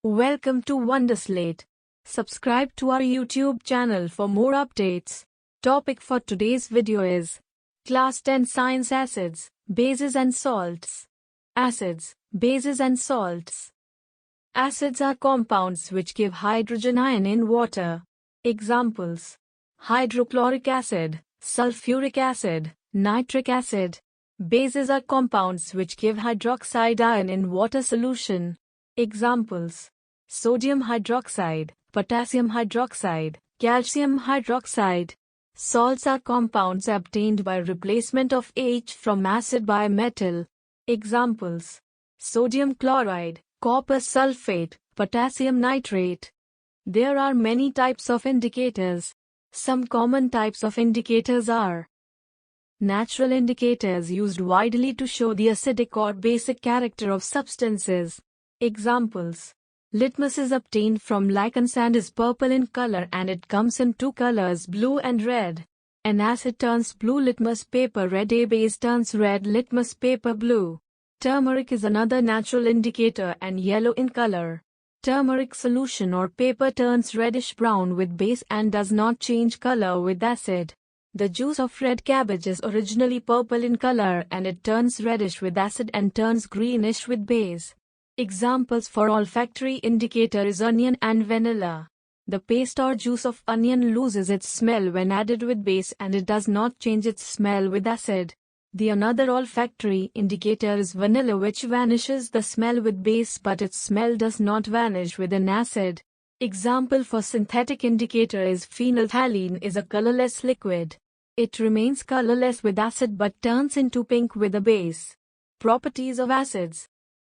Welcome to Wonderslate. Subscribe to our YouTube channel for more updates. Topic for today's video is Class 10 Science Acids, Bases and Salts. Acids, bases and salts. Acids are compounds which give hydrogen ion in water. Examples: hydrochloric acid, sulfuric acid, nitric acid. Bases are compounds which give hydroxide ion in water solution. Examples: sodium hydroxide, potassium hydroxide, calcium hydroxide. Salts are compounds obtained by replacement of H from acid by metal. Examples: sodium chloride, copper sulfate, potassium nitrate. There are many types of indicators. Some common types of indicators are natural indicators used widely to show the acidic or basic character of substances. Examples: litmus is obtained from lichens and is purple in color and it comes in two colors, blue and red. An acid turns blue litmus paper red, a base turns red litmus paper blue. Turmeric is another natural indicator and yellow in color. Turmeric solution or paper turns reddish brown with base and does not change color with acid. The juice of red cabbage is originally purple in color and it turns reddish with acid and turns greenish with base. Examples for olfactory indicator is onion and vanilla. The paste or juice of onion loses its smell when added with base and it does not change its smell with acid. The another olfactory indicator is vanilla, which vanishes the smell with base but its smell does not vanish with an acid. Example for synthetic indicator is phenolphthalein is a colorless liquid. It remains colorless with acid but turns into pink with a base. Properties of acids.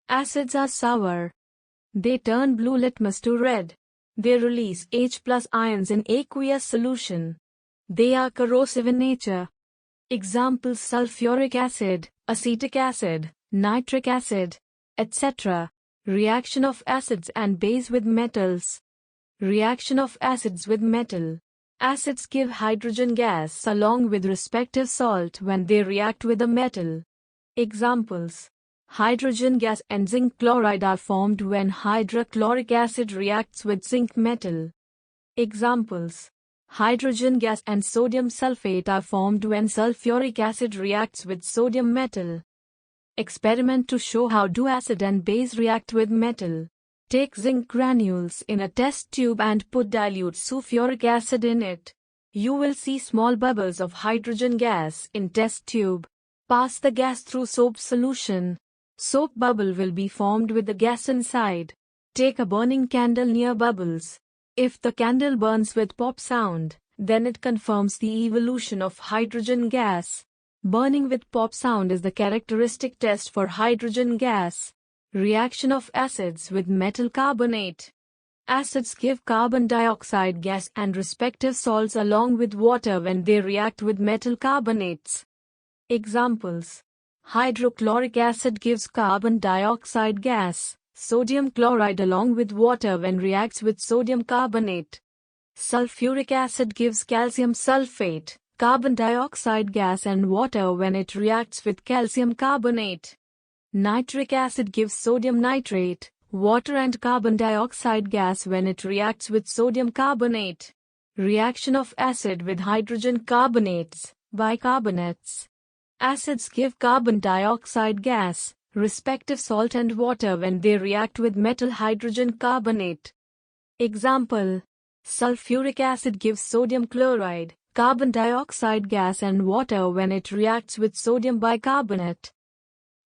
Acids are sour. They turn blue litmus to red. They release H+ ions in aqueous solution. They are corrosive in nature. Examples: sulfuric acid, acetic acid, nitric acid, etc. Reaction of acids and base with metals. Reaction of acids with metal. Acids give hydrogen gas along with respective salt when they react with a metal. Examples: hydrogen gas and zinc chloride are formed when hydrochloric acid reacts with zinc metal. Examples: hydrogen gas and sodium sulfate are formed when sulfuric acid reacts with sodium metal. Experiment to show how do acid and base react with metal. Take zinc granules in a test tube and put dilute sulfuric acid in it. You will see small bubbles of hydrogen gas in test tube. Pass the gas through soap solution. Soap bubble will be formed with the gas inside. Take a burning candle near bubbles. If the candle burns with pop sound, then it confirms the evolution of hydrogen gas. Burning with pop sound is the characteristic test for hydrogen gas. Reaction of acids with metal carbonate. Acids give carbon dioxide gas and respective salts along with water when they react with metal carbonates. Examples: hydrochloric acid gives carbon dioxide gas, sodium chloride along with water when reacts with sodium carbonate. Sulfuric acid gives calcium sulfate, carbon dioxide gas and water when it reacts with calcium carbonate. Nitric acid gives sodium nitrate, water and carbon dioxide gas when it reacts with sodium carbonate. Reaction of acid with hydrogen carbonates, bicarbonates. Acids give carbon dioxide gas, respective salt and water when they react with metal hydrogen carbonate. Example: sulfuric acid gives sodium chloride, carbon dioxide gas and water when it reacts with sodium bicarbonate.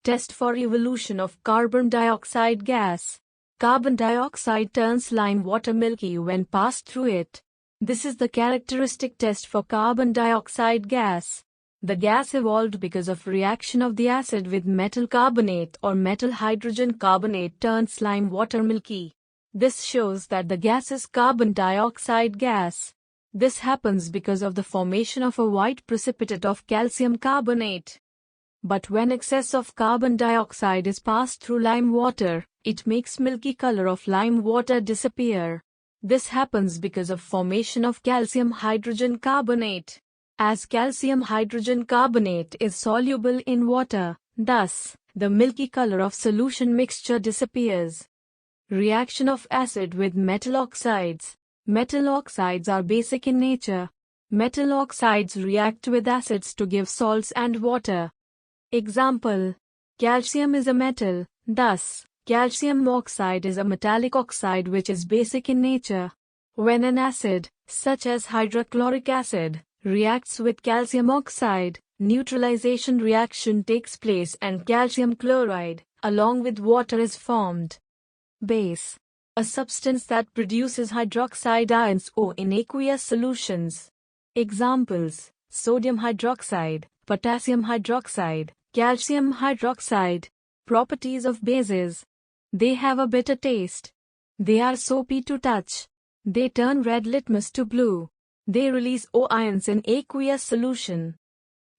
Test for evolution of carbon dioxide gas. Carbon dioxide turns lime water milky when passed through it. This is the characteristic test for carbon dioxide gas. The gas evolved because of reaction of the acid with metal carbonate or metal hydrogen carbonate turns lime water milky. This shows that the gas is carbon dioxide gas. This happens because of the formation of a white precipitate of calcium carbonate. But when excess of carbon dioxide is passed through lime water, it makes milky color of lime water disappear. This happens because of formation of calcium hydrogen carbonate. As calcium hydrogen carbonate is soluble in water, thus, the milky color of solution mixture disappears. Reaction of acid with metal oxides. Metal oxides are basic in nature. Metal oxides react with acids to give salts and water. Example: calcium is a metal, thus, calcium oxide is a metallic oxide which is basic in nature. When an acid, such as hydrochloric acid, reacts with calcium oxide, neutralization reaction takes place and calcium chloride, along with water, is formed. Base: a substance that produces hydroxide ions O in aqueous solutions. Examples: sodium hydroxide, potassium hydroxide, calcium hydroxide. Properties of bases: they have a bitter taste. They are soapy to touch. They turn red litmus to blue. They release O ions in aqueous solution.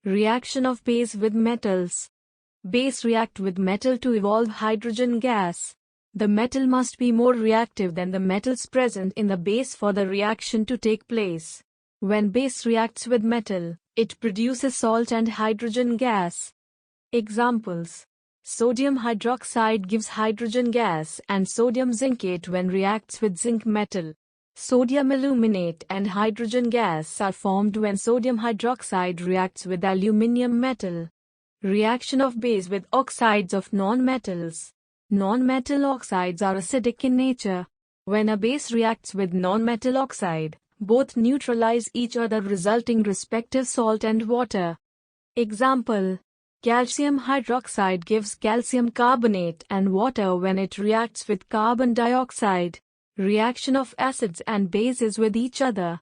Reaction of base with metals. Base react with metal to evolve hydrogen gas. The metal must be more reactive than the metals present in the base for the reaction to take place. When base reacts with metal, it produces salt and hydrogen gas. Examples: sodium hydroxide gives hydrogen gas and sodium zincate when reacts with zinc metal. Sodium aluminate and hydrogen gas are formed when sodium hydroxide reacts with aluminium metal. Reaction of base with oxides of non-metals. Non-metal oxides are acidic in nature. When a base reacts with non-metal oxide, both neutralize each other, resulting respective salt and water. Example: calcium hydroxide gives calcium carbonate and water when it reacts with carbon dioxide. Reaction of acids and bases with each other.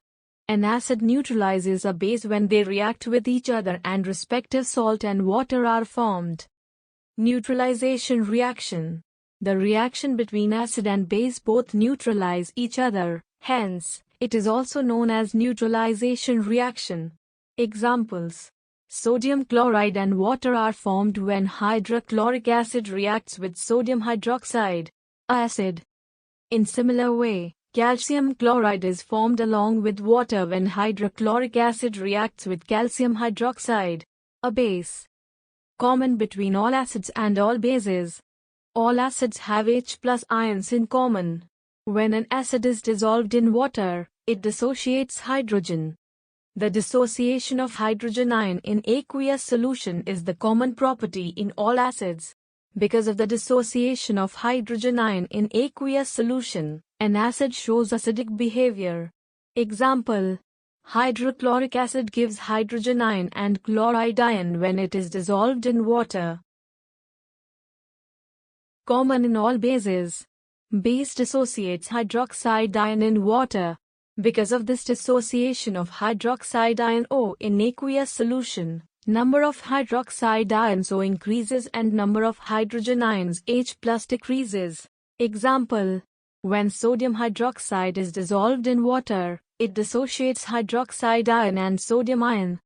An acid neutralizes a base when they react with each other and respective salt and water are formed. Neutralization reaction. The reaction between acid and base both neutralize each other, hence, it is also known as neutralization reaction. Examples: sodium chloride and water are formed when hydrochloric acid reacts with sodium hydroxide, a acid. In similar way, calcium chloride is formed along with water when hydrochloric acid reacts with calcium hydroxide, a base. Common between all acids and all bases. All acids have H+ ions in common. When an acid is dissolved in water, it dissociates hydrogen. The dissociation of hydrogen ion in aqueous solution is the common property in all acids. Because of the dissociation of hydrogen ion in aqueous solution, an acid shows acidic behavior. Example: hydrochloric acid gives hydrogen ion and chloride ion when it is dissolved in water. Common in all bases. Base dissociates hydroxide ion in water. Because of this dissociation of hydroxide ion O in aqueous solution, number of hydroxide ions O increases and number of hydrogen ions H+ decreases. Example: when sodium hydroxide is dissolved in water, it dissociates hydroxide ion and sodium ion.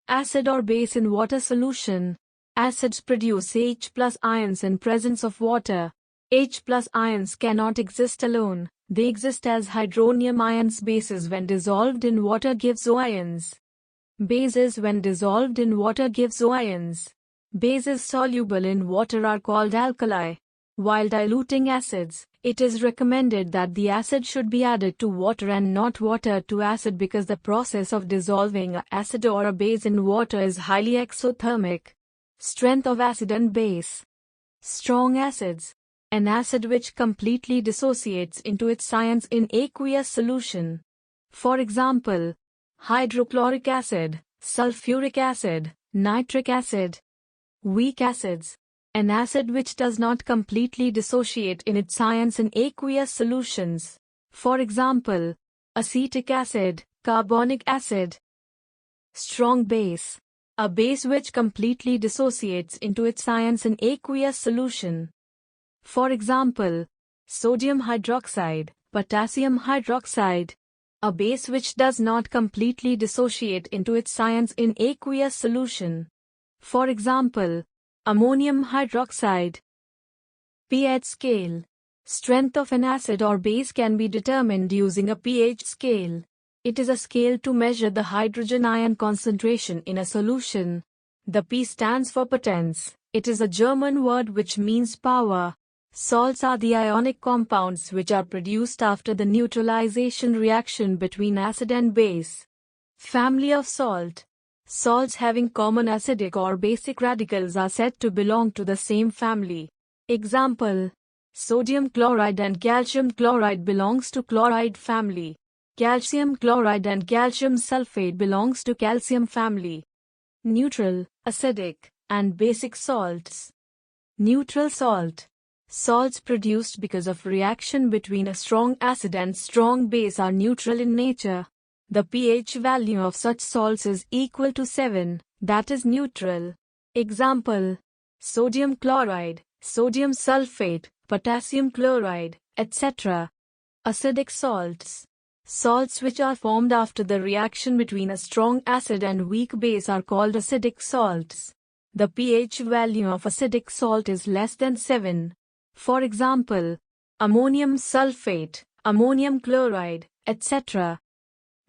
Acid or base in water solution. Acids produce H+ ions in presence of water. H+ ions cannot exist alone. They exist as hydronium ions. Bases when dissolved in water gives O ions. Bases when dissolved in water gives O ions. Bases soluble in water are called alkali. While diluting acids, it is recommended that the acid should be added to water and not water to acid because the process of dissolving an acid or a base in water is highly exothermic. Strength of acid and base. Strong acids. An acid which completely dissociates into its ions in aqueous solution. For example, hydrochloric acid, sulfuric acid, nitric acid. Weak acids. An acid which does not completely dissociate in its ions in aqueous solutions. For example, acetic acid, carbonic acid. Strong base. A base which completely dissociates into its ions in aqueous solution. For example, sodium hydroxide, potassium hydroxide. A base which does not completely dissociate into its ions in aqueous solution. For example, ammonium hydroxide. pH scale. Strength of an acid or base can be determined using a pH scale. It is a scale to measure the hydrogen ion concentration in a solution. The P stands for potence. It is a German word which means power. Salts are the ionic compounds which are produced after the neutralization reaction between acid and base. Family of salt. Salts having common acidic or basic radicals are said to belong to the same family. Example: sodium chloride and calcium chloride belongs to chloride family. Calcium chloride and calcium sulfate belongs to calcium family. Neutral, acidic, and basic salts. Neutral salt. Salts produced because of reaction between a strong acid and strong base are neutral in nature. The pH value of such salts is equal to 7, that is neutral. Example: sodium chloride, sodium sulfate, potassium chloride, etc. Acidic salts. Salts which are formed after the reaction between a strong acid and weak base are called acidic salts. The pH value of acidic salt is less than 7. For example, ammonium sulfate, ammonium chloride, etc.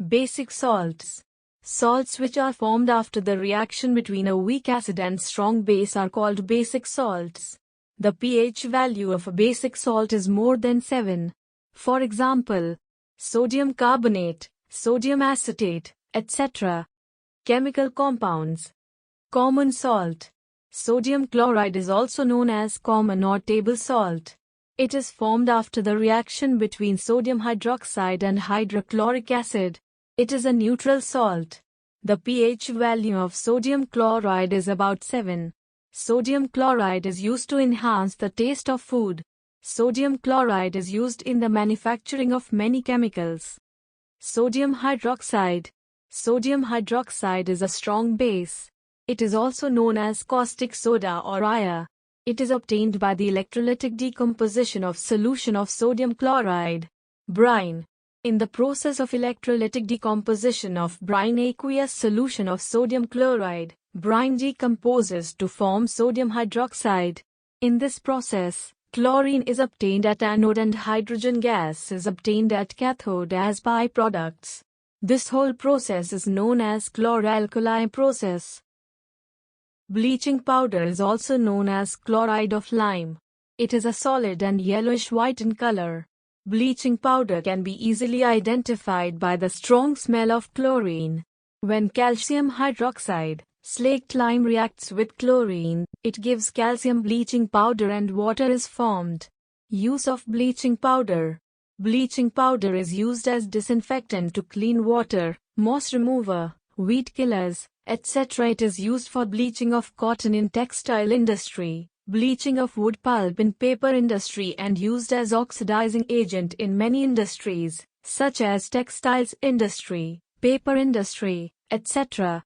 Basic salts. Salts which are formed after the reaction between a weak acid and strong base are called basic salts. The pH value of a basic salt is more than 7. For example, sodium carbonate, sodium acetate, etc. Chemical compounds. Common salt. Sodium chloride is also known as common or table salt. It is formed after the reaction between sodium hydroxide and hydrochloric acid. It is a neutral salt. The pH value of sodium chloride is about 7. Sodium chloride is used to enhance the taste of food. Sodium chloride is used in the manufacturing of many chemicals. Sodium hydroxide. Sodium hydroxide is a strong base. It is also known as caustic soda or ire. It is obtained by the electrolytic decomposition of solution of sodium chloride. Brine. In the process of electrolytic decomposition of brine aqueous solution of sodium chloride, brine decomposes to form sodium hydroxide. In this process, chlorine is obtained at anode and hydrogen gas is obtained at cathode as byproducts. This whole process is known as chloralkali process. Bleaching powder is also known as chloride of lime. It is a solid and yellowish-white in color. Bleaching powder can be easily identified by the strong smell of chlorine. When calcium hydroxide, slaked lime reacts with chlorine, it gives calcium bleaching powder and water is formed. Use of bleaching powder. Bleaching powder is used as disinfectant to clean water, moss remover, weed killers, etc. It is used for bleaching of cotton in textile industry, bleaching of wood pulp in paper industry and used as oxidizing agent in many industries, such as textiles industry, paper industry, etc.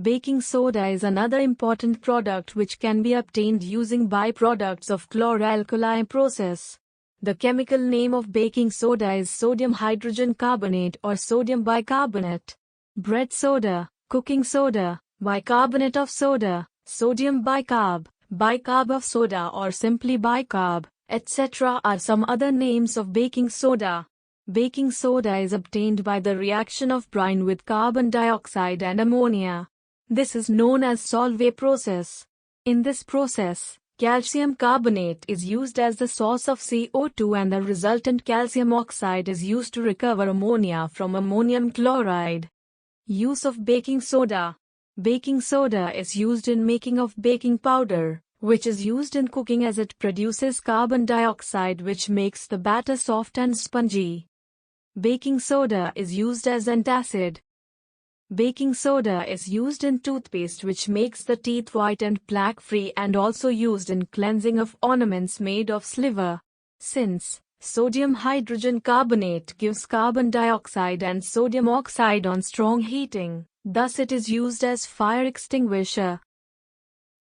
Baking soda is another important product which can be obtained using byproducts of chloralkali process. The chemical name of baking soda is sodium hydrogen carbonate or sodium bicarbonate. Bread soda, cooking soda, bicarbonate of soda, sodium bicarb, bicarb of soda or simply bicarb, etc. are some other names of baking soda. Baking soda is obtained by the reaction of brine with carbon dioxide and ammonia. This is known as Solvay process. In this process, calcium carbonate is used as the source of CO2 and the resultant calcium oxide is used to recover ammonia from ammonium chloride. Use of baking soda. Baking soda is used in making of baking powder, which is used in cooking as it produces carbon dioxide which makes the batter soft and spongy. Baking soda is used as antacid. Baking soda is used in toothpaste which makes the teeth white and plaque-free and also used in cleansing of ornaments made of silver. Since sodium hydrogen carbonate gives carbon dioxide and sodium oxide on strong heating, thus it is used as fire extinguisher.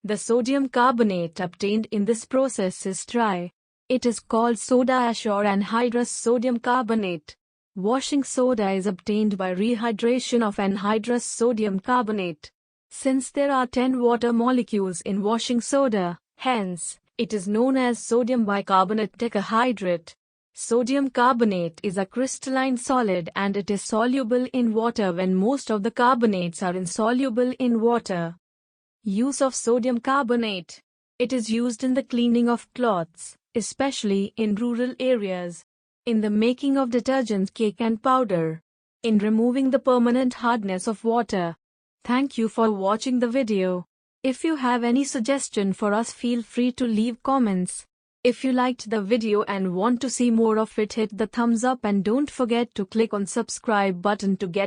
The sodium carbonate obtained in this process is dry. It is called soda ash or anhydrous sodium carbonate. Washing soda is obtained by rehydration of anhydrous sodium carbonate. Since there are 10 water molecules in washing soda, hence, it is known as sodium bicarbonate tetrahydrate. Sodium carbonate is a crystalline solid and it is soluble in water when most of the carbonates are insoluble in water. Use of sodium carbonate. It is used in the cleaning of cloths, especially in rural areas, in the making of detergent, cake and powder, in removing the permanent hardness of water. Thank you for watching the video. If you have any suggestion for us, feel free to leave comments. If you liked the video and want to see more of it, hit the thumbs up and don't forget to click on subscribe button to get